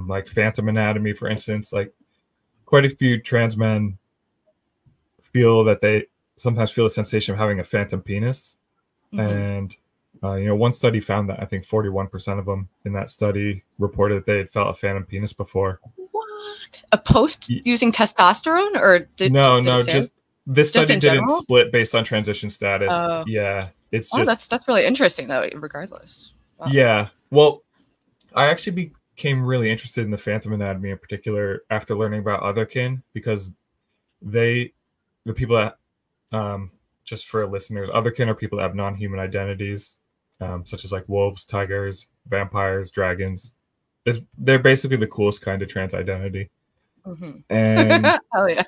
like phantom anatomy, for instance. Like quite a few trans men feel that they sometimes feel the sensation of having a phantom penis. And one study found that I think 41% of them in that study reported that they had felt a phantom penis before. What? A post using testosterone, or did it say? Just this study didn't split based on transition status. Yeah, it's just that's really interesting though. Regardless. Wow. Yeah. Well, I actually became really interested in the phantom anatomy in particular after learning about Otherkin, because the people that just for listeners, Otherkin are people that have non-human identities, such as like wolves, tigers, vampires, dragons. They're basically the coolest kind of trans identity. And hell yeah.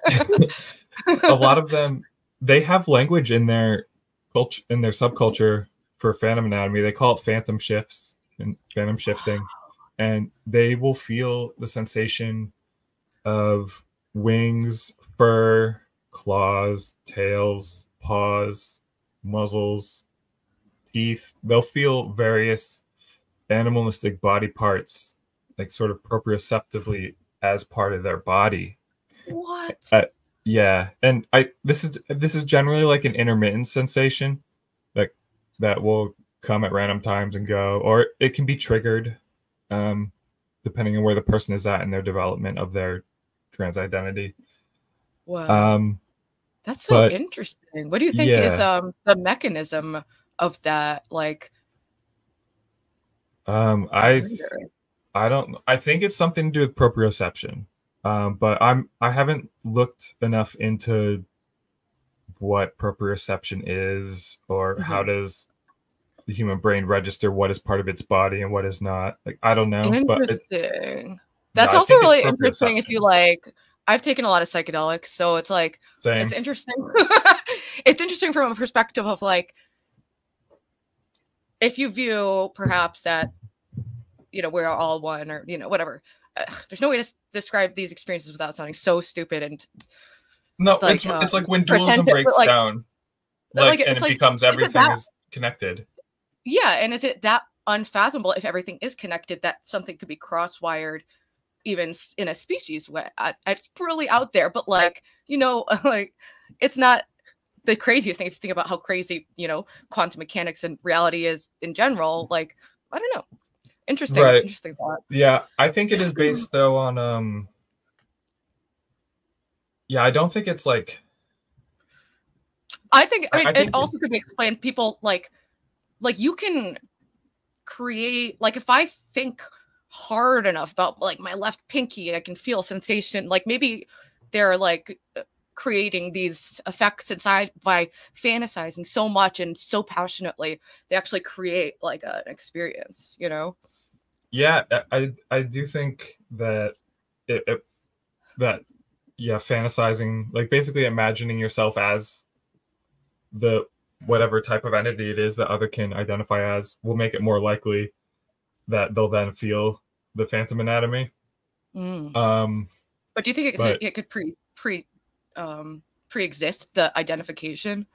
A lot of them, they have language in their culture, in their subculture for phantom anatomy. They call it phantom shifts and phantom shifting. And they will feel the sensation of wings, fur, claws, tails, paws, muzzles, teeth. They'll feel various animalistic body parts, like sort of proprioceptively as part of their body. What? Yeah, and this is generally like an intermittent sensation, like that will come at random times and go, or it can be triggered, depending on where the person is at in their development of their trans identity. Wow. That's so interesting. What do you think is the mechanism of that? Like, I think it's something to do with proprioception. But I haven't looked enough into what proprioception is, or how does the human brain register what is part of its body and what is not. Like, I don't know. Interesting. That's also really interesting if you like. I've taken a lot of psychedelics, so it's like it's interesting. It's interesting from a perspective of like, if you view perhaps that, we're all one, or whatever. There's no way to describe these experiences without sounding so stupid and like, it's like when dualism breaks down, and it becomes everything is connected. Yeah, and is it that unfathomable if everything is connected that something could be cross-wired even in a species way? It's really out there, but like, like, it's not the craziest thing if you think about how crazy quantum mechanics and reality is in general. Like, I don't know. Interesting. Right. Interesting thought. Yeah, I think it is based though on I don't think it's like, I think it also could be explained. People like you can create, like, if I think hard enough about like my left pinky, I can feel sensation. Like maybe they're like creating these effects inside by fantasizing so much and so passionately, they actually create like an experience, Yeah, I do think that fantasizing, like basically imagining yourself as the whatever type of entity it is that other can identify as, will make it more likely that they'll then feel the phantom anatomy. But do you think it could pre-exist the identification?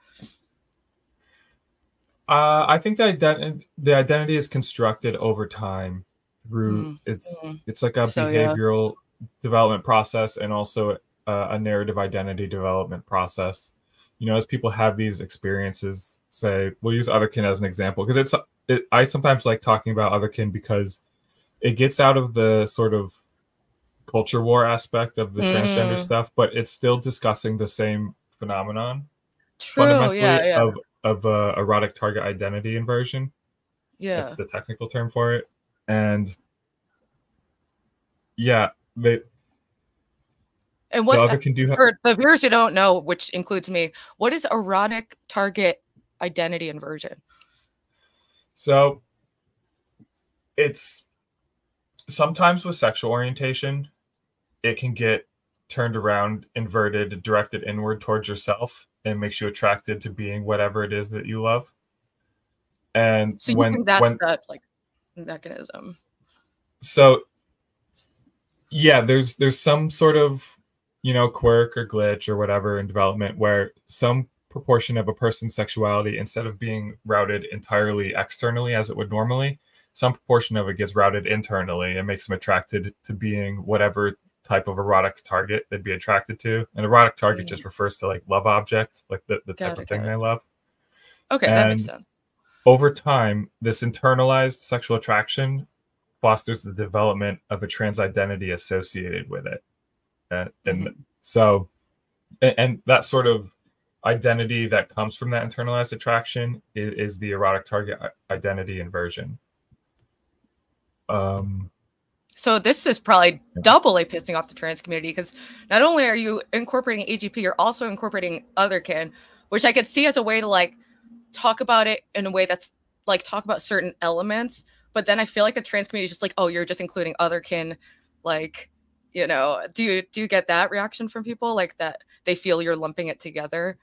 I think the identity is constructed over time through it's like a behavioral development process, and also a narrative identity development process. As people have these experiences, say, we'll use Otherkin as an example, because I sometimes like talking about Otherkin because it gets out of the sort of culture war aspect of the transgender stuff, but it's still discussing the same phenomenon. Fundamentally, of erotic target identity inversion. Yeah, that's the technical term for it. And and what Otherkin do for the viewers who don't know, which includes me, what is erotic target identity inversion? So it's sometimes with sexual orientation, it can get turned around, inverted, directed inward towards yourself, and makes you attracted to being whatever it is that you love. And so you think that's that like mechanism? So yeah, there's some sort of quirk or glitch or whatever in development where some proportion of a person's sexuality, instead of being routed entirely externally as it would normally, some proportion of it gets routed internally and makes them attracted to being whatever type of erotic target they'd be attracted to. An erotic target just refers to like love object, like the type of thing they love. Okay, that makes sense. Over time, this internalized sexual attraction fosters the development of a trans identity associated with it. And so, and that sort of identity that comes from that internalized attraction is the erotic target identity inversion. So this is probably doubly pissing off the trans community, because not only are you incorporating AGP, you're also incorporating Otherkin, which I could see as a way to like talk about it in a way that's like talk about certain elements. But then I feel like the trans community is just like, oh, you're just including Otherkin. Like, you know, do you get that reaction from people, like that they feel you're lumping it together?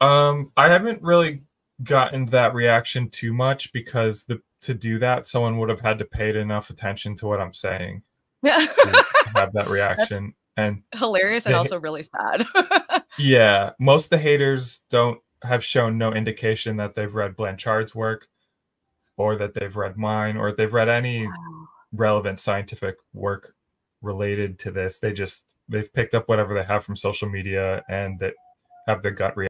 I haven't really gotten that reaction too much, because to do that, someone would have had to pay enough attention to what I'm saying to have that reaction. That's and hilarious and also really sad. Yeah, most of the haters have shown no indication that they've read Blanchard's work, or that they've read mine, or they've read any relevant scientific work related to this. They've picked up whatever they have from social media and that have their gut reaction.